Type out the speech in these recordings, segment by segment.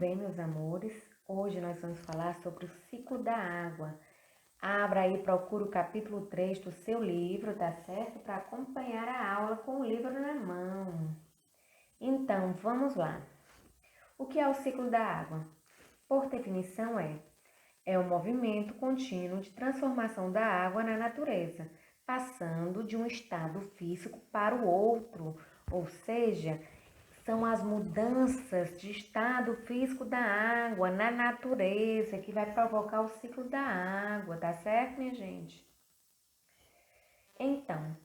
bem, meus amores? Hoje nós vamos falar sobre o ciclo da água. Abra aí, procura o capítulo 3 do seu livro, tá certo? Para acompanhar a aula com o livro na mão. Então, vamos lá. O que é o ciclo da água? Por definição, é o movimento contínuo de transformação da água na natureza, passando de um estado físico para o outro, ou seja, são as mudanças de estado físico da água na natureza que vai provocar o ciclo da água, tá certo, minha gente? Então,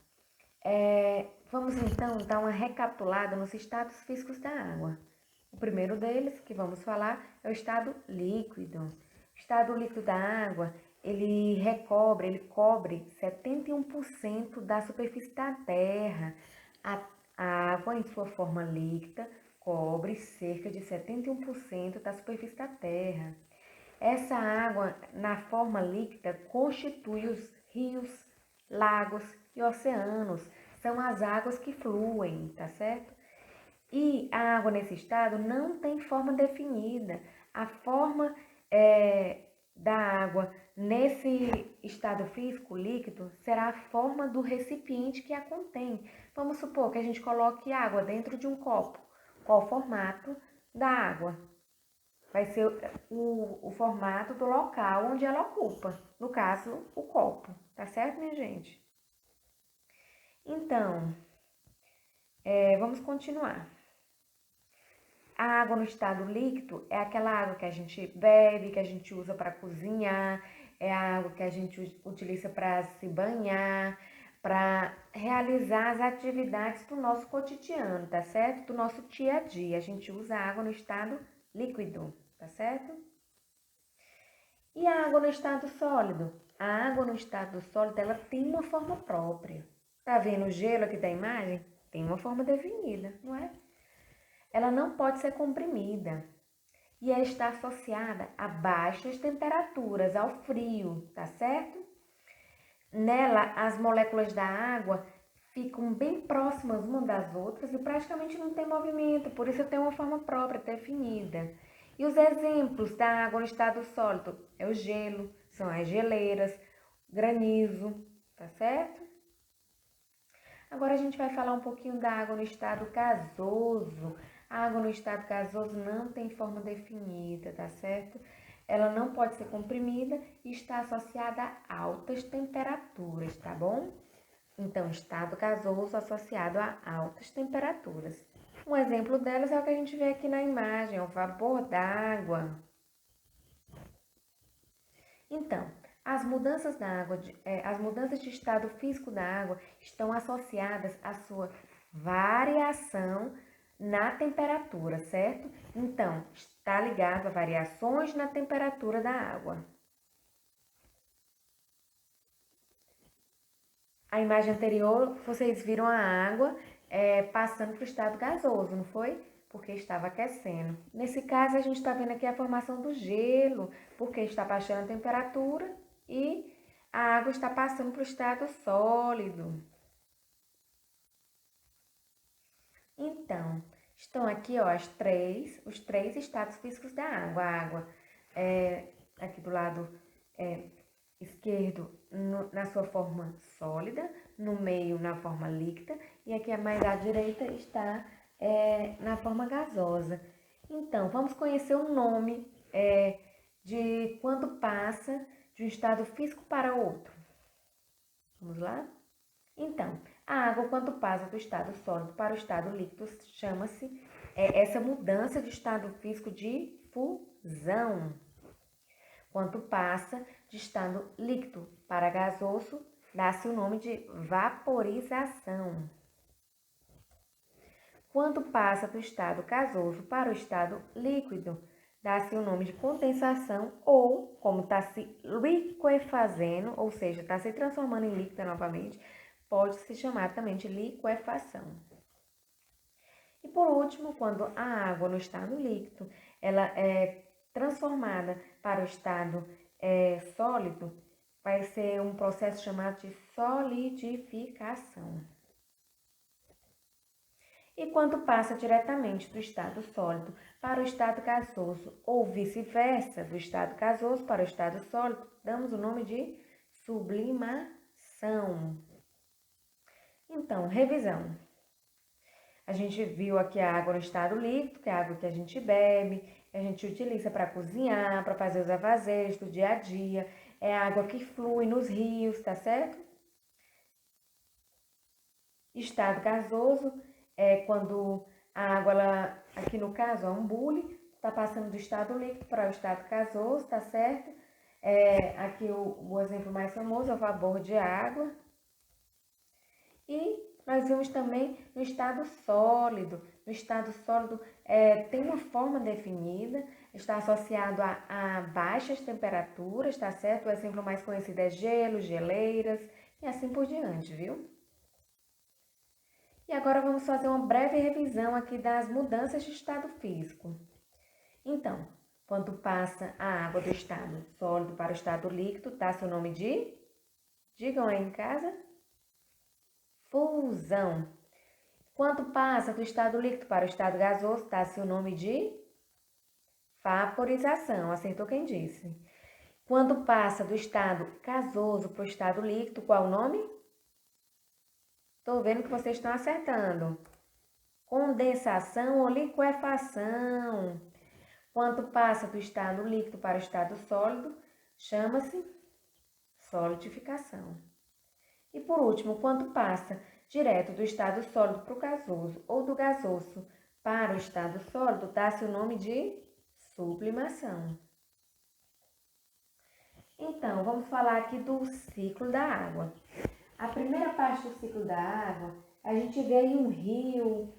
vamos então dar uma recapitulada nos estados físicos da água. O primeiro deles, que vamos falar, é o estado líquido. O estado líquido da água, ele cobre 71% da superfície da Terra. A água, em sua forma líquida, cobre cerca de 71% da superfície da Terra. Essa água, na forma líquida, constitui os rios, lagos e oceanos. São as águas que fluem, tá certo? E a água nesse estado não tem forma definida. A forma da água nesse estado físico líquido será a forma do recipiente que a contém. Vamos supor que a gente coloque água dentro de um copo. Qual o formato da água? Vai ser o formato do local onde ela ocupa. No caso, o copo. Tá certo, minha gente? Então, vamos continuar. A água no estado líquido é aquela água que a gente bebe, que a gente usa para cozinhar, é a água que a gente utiliza para se banhar, para realizar as atividades do nosso cotidiano, tá certo? Do nosso dia a dia. A gente usa a água no estado líquido, tá certo? E a água no estado sólido? A água no estado sólido, ela tem uma forma própria. Tá vendo o gelo aqui da imagem? Tem uma forma definida, não é? Ela não pode ser comprimida e ela está associada a baixas temperaturas, ao frio, tá certo? Nela, as moléculas da água ficam bem próximas umas das outras e praticamente não tem movimento, por isso tem uma forma própria, definida. E os exemplos da água no estado sólido é o gelo, são as geleiras, granizo, tá certo? Agora a gente vai falar um pouquinho da água no estado gasoso. A água no estado gasoso não tem forma definida, tá certo? Ela não pode ser comprimida e está associada a altas temperaturas, tá bom? Então, estado gasoso associado a altas temperaturas. Um exemplo delas é o que a gente vê aqui na imagem, é o vapor d'água. Então, as mudanças as mudanças de estado físico da água estão associadas à sua variação na temperatura, certo? Então, está ligado a variações na temperatura da água. A imagem anterior, vocês viram a água passando para o estado gasoso, não foi? Porque estava aquecendo. Nesse caso, a gente está vendo aqui a formação do gelo, porque está baixando a temperatura e a água está passando para o estado sólido. Então, estão aqui ó, os três estados físicos da água. A água aqui do lado esquerdo na sua forma sólida, no meio na forma líquida e aqui mais à direita está na forma gasosa. Então, vamos conhecer o nome de quando passa de um estado físico para outro. Vamos lá? Então, a água quando passa do estado sólido para o estado líquido chama-se essa mudança de estado físico de fusão. Quando passa de estado líquido para gasoso, dá-se o nome de vaporização. Quando passa do estado gasoso para o estado líquido, dá-se o nome de condensação ou, como está se liquefazendo, ou seja, está se transformando em líquida novamente, pode se chamar também de liquefação. E por último, quando a água no estado líquido, ela é transformada para o estado sólido, vai ser um processo chamado de solidificação. E quando passa diretamente do estado sólido para o estado gasoso ou vice-versa, do estado gasoso para o estado sólido, damos o nome de sublimação. Então, revisão. A gente viu aqui a água no estado líquido, que é a água que a gente bebe, a gente utiliza para cozinhar, para fazer os afazeres do dia a dia. É a água que flui nos rios, tá certo? Estado gasoso é quando a água, ela, aqui no caso, é um bule, está passando do estado líquido para o estado gasoso, tá certo? Aqui o exemplo mais famoso é o vapor de água. E nós vimos também no estado sólido. No estado sólido tem uma forma definida, está associado a baixas temperaturas, tá certo? O exemplo mais conhecido é gelo, geleiras e assim por diante, viu? E agora vamos fazer uma breve revisão aqui das mudanças de estado físico. Então, quando passa a água do estado sólido para o estado líquido, dá seu nome de? Digam aí em casa. Fusão. Quando passa do estado líquido para o estado gasoso, dá-se o nome de vaporização. Acertou quem disse. Quando passa do estado gasoso para o estado líquido, qual o nome? Estou vendo que vocês estão acertando. Condensação ou liquefação. Quando passa do estado líquido para o estado sólido, chama-se solidificação. E por último, quando passa direto do estado sólido para o gasoso ou do gasoso para o estado sólido, dá-se o nome de sublimação. Então, vamos falar aqui do ciclo da água. A primeira parte do ciclo da água, a gente vê em um rio,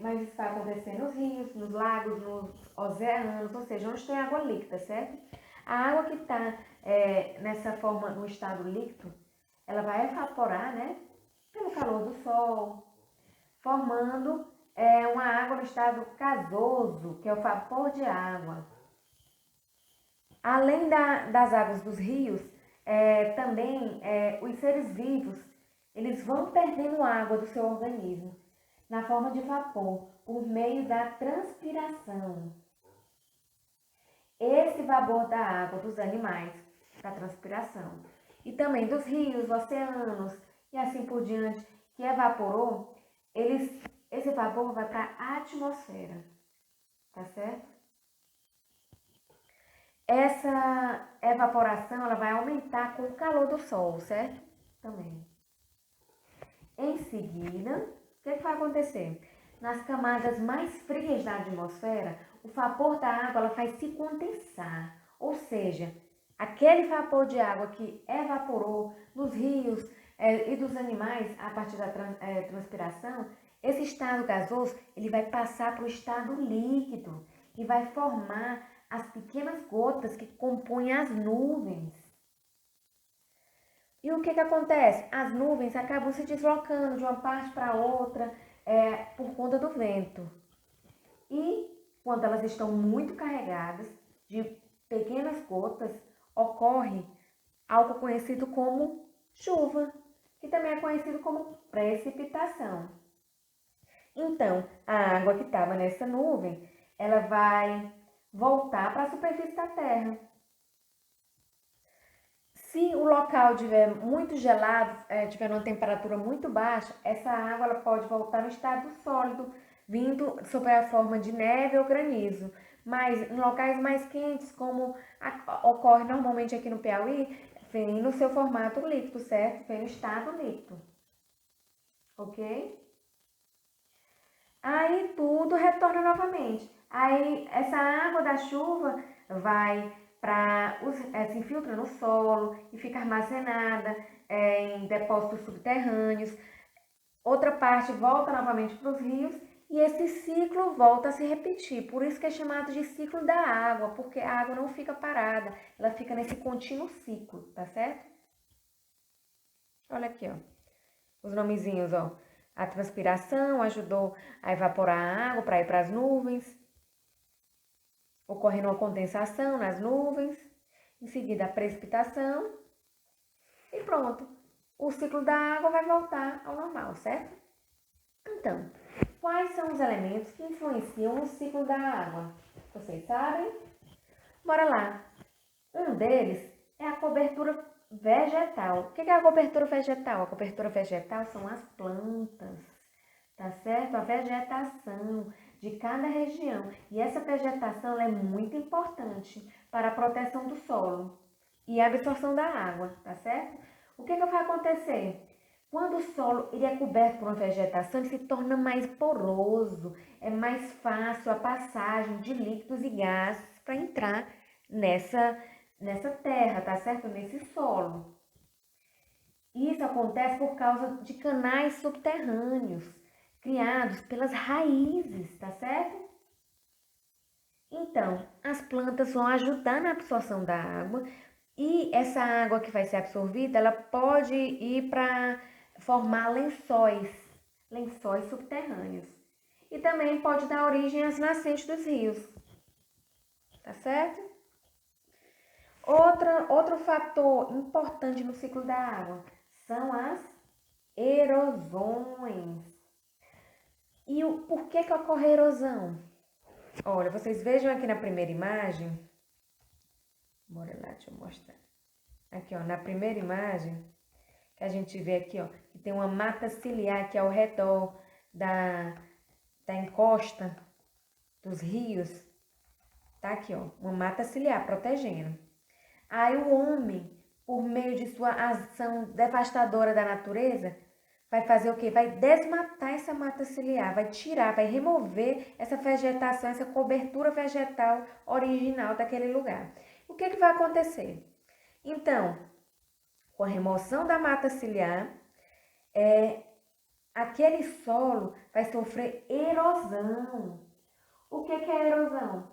mas isso vai acontecer nos rios, nos lagos, nos oceanos, ou seja, onde tem água líquida, certo? A água que está nessa forma, no estado líquido, ela vai evaporar, né? Pelo calor do sol, formando uma água no estado gasoso, que é o vapor de água. Além das águas dos rios, também os seres vivos, eles vão perdendo água do seu organismo na forma de vapor, por meio da transpiração. Esse vapor da água dos animais, da transpiração, e também dos rios, oceanos e assim por diante, que evaporou, esse vapor vai para a atmosfera, tá certo? Essa evaporação ela vai aumentar com o calor do sol, certo? Também. Em seguida, o que vai acontecer? Nas camadas mais frias da atmosfera, o vapor da água ela vai se condensar, ou seja, aquele vapor de água que evaporou nos rios e dos animais a partir da transpiração, esse estado gasoso ele vai passar para o estado líquido e vai formar as pequenas gotas que compõem as nuvens. E o que acontece? As nuvens acabam se deslocando de uma parte para outra por conta do vento. E quando elas estão muito carregadas de pequenas gotas, ocorre algo conhecido como chuva, que também é conhecido como precipitação. Então, a água que estava nessa nuvem, ela vai voltar para a superfície da Terra. Se o local estiver muito gelado, tiver uma temperatura muito baixa, essa água ela pode voltar no estado sólido, vindo sob a forma de neve ou granizo. Mas em locais mais quentes, como ocorre normalmente aqui no Piauí, vem no seu formato líquido, certo? Vem no estado líquido. Ok? Aí tudo retorna novamente. Aí essa água da chuva vai se infiltra no solo e fica armazenada em depósitos subterrâneos. Outra parte volta novamente para os rios e esse ciclo volta a se repetir. Por isso que é chamado de ciclo da água, porque a água não fica parada, ela fica nesse contínuo ciclo, tá certo? Olha aqui, ó, os nomezinhos, ó. A transpiração ajudou a evaporar a água para ir para as nuvens, ocorrendo uma condensação nas nuvens, em seguida a precipitação e pronto. O ciclo da água vai voltar ao normal, certo? Então, Quais são os elementos que influenciam no ciclo da água? Vocês sabem? Bora lá. Um deles é a cobertura vegetal. O que é a cobertura vegetal? A cobertura vegetal são as plantas, tá certo? A vegetação de cada região. E essa vegetação é muito importante para a proteção do solo e a absorção da água, tá certo? O que vai acontecer? Quando o solo ele é coberto por uma vegetação, ele se torna mais poroso, é mais fácil a passagem de líquidos e gases para entrar nessa terra, tá certo? Nesse solo. Isso acontece por causa de canais subterrâneos criados pelas raízes, tá certo? Então, as plantas vão ajudar na absorção da água e essa água que vai ser absorvida, ela pode ir para formar lençóis subterrâneos. E também pode dar origem às nascentes dos rios, tá certo? Outro fator importante no ciclo da água são as erosões. E por que ocorre erosão? Olha, vocês vejam aqui na primeira imagem. Bora lá, deixa eu mostrar. Aqui, ó, na primeira imagem, que a gente vê aqui, ó, que tem uma mata ciliar aqui ao redor da encosta dos rios. Tá aqui, ó, uma mata ciliar protegendo. Aí o homem, por meio de sua ação devastadora da natureza, vai fazer o quê? Vai desmatar essa mata ciliar, vai tirar, vai remover essa vegetação, essa cobertura vegetal original daquele lugar. O que vai acontecer? Então, com a remoção da mata ciliar, aquele solo vai sofrer erosão. O que é erosão?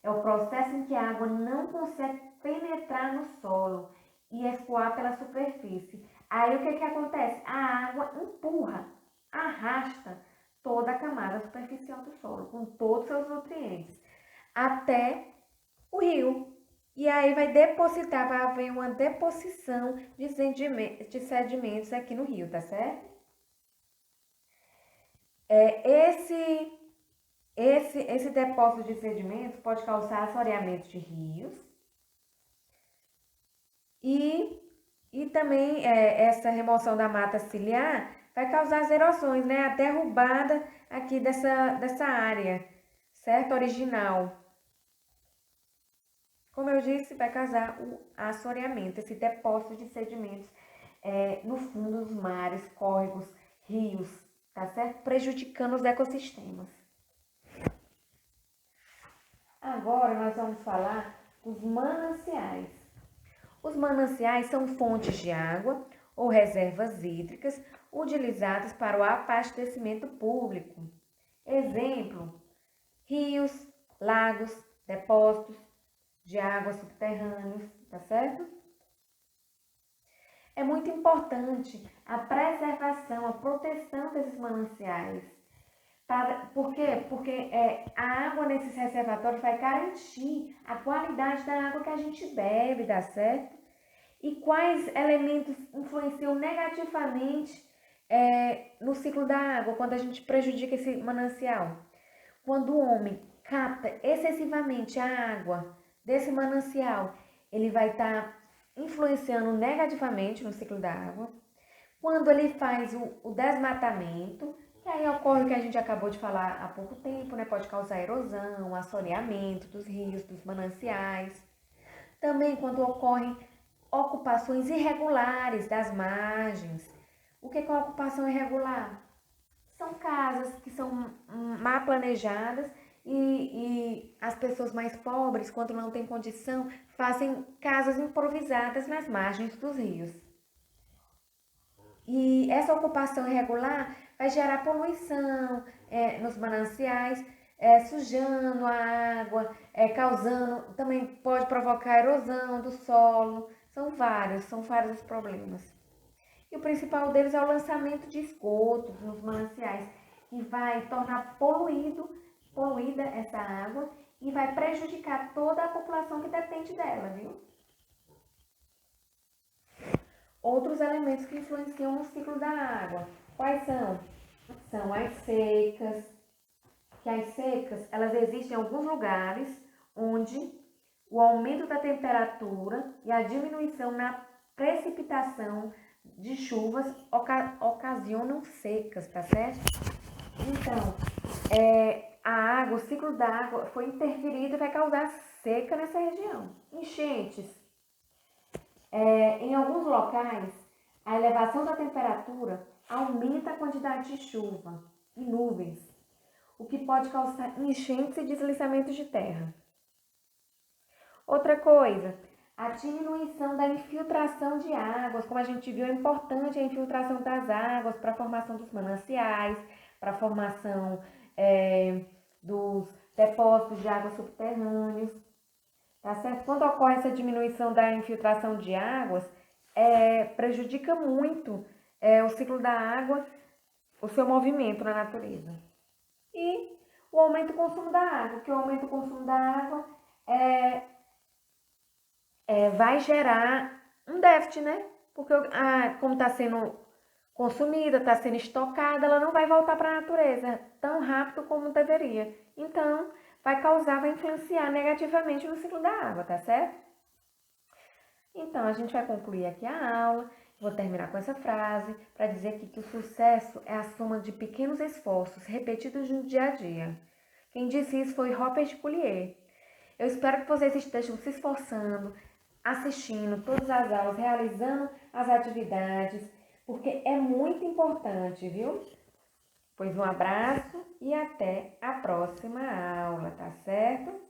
É o processo em que a água não consegue penetrar no solo e escoar pela superfície. Aí o que acontece? A água empurra, arrasta toda a camada superficial do solo, com todos os seus nutrientes, até o rio. E aí vai haver uma deposição de sedimentos aqui no rio, tá certo? Esse depósito de sedimentos pode causar assoreamento de rios e também essa remoção da mata ciliar vai causar as erosões, né? A derrubada aqui dessa área, certo? Original. Como eu disse, vai causar o assoreamento, esse depósito de sedimentos no fundo dos mares, córregos, rios, tá certo? Prejudicando os ecossistemas. Agora nós vamos falar dos mananciais. Os mananciais são fontes de água ou reservas hídricas utilizadas para o abastecimento público. Exemplo: rios, lagos, depósitos de água subterrâneos, tá certo? É muito importante a preservação, a proteção desses mananciais. Por quê? Porque a água nesses reservatórios vai garantir a qualidade da água que a gente bebe, tá certo? E quais elementos influenciam negativamente no ciclo da água, quando a gente prejudica esse manancial? Quando o homem capta excessivamente a água desse manancial, ele vai estar influenciando negativamente no ciclo da água. Quando ele faz o desmatamento, que aí ocorre o que a gente acabou de falar há pouco tempo, né? Pode causar erosão, assoreamento dos rios, dos mananciais. Também quando ocorrem ocupações irregulares das margens. O que é uma ocupação irregular? São casas que são mal planejadas e as pessoas mais pobres, quando não têm condição, fazem casas improvisadas nas margens dos rios. E essa ocupação irregular vai gerar poluição nos mananciais, sujando a água, causando, também pode provocar erosão do solo. São vários os problemas. E o principal deles é o lançamento de esgotos nos mananciais, que vai tornar poluída essa água e vai prejudicar toda a população que depende dela, viu? Outros elementos que influenciam no ciclo da água. Quais são? são as secas, que as secas, elas existem em alguns lugares onde o aumento da temperatura e a diminuição na precipitação de chuvas ocasionam secas, tá certo? Então, a água, o ciclo da água foi interferido e vai causar seca nessa região. Enchentes. Em alguns locais, a elevação da temperatura aumenta a quantidade de chuva e nuvens, o que pode causar enchentes e deslizamentos de terra. Outra coisa, a diminuição da infiltração de águas, como a gente viu, é importante a infiltração das águas para a formação dos mananciais, para a formação dos depósitos de água subterrâneos, tá certo? Quando ocorre essa diminuição da infiltração de águas, prejudica muito o ciclo da água, o seu movimento na natureza. E o aumento do consumo da água, que o aumento do consumo da água vai gerar um déficit, né? Porque como está sendo consumida, está sendo estocada, ela não vai voltar para a natureza tão rápido como deveria. Então, vai influenciar negativamente no ciclo da água, tá certo? Então, a gente vai concluir aqui a aula. Vou terminar com essa frase para dizer que o sucesso é a soma de pequenos esforços repetidos no dia a dia. Quem disse isso foi Robert Collier. Eu espero que vocês estejam se esforçando, assistindo todas as aulas, realizando as atividades, porque é muito importante, viu? Pois um abraço e até a próxima aula, tá certo?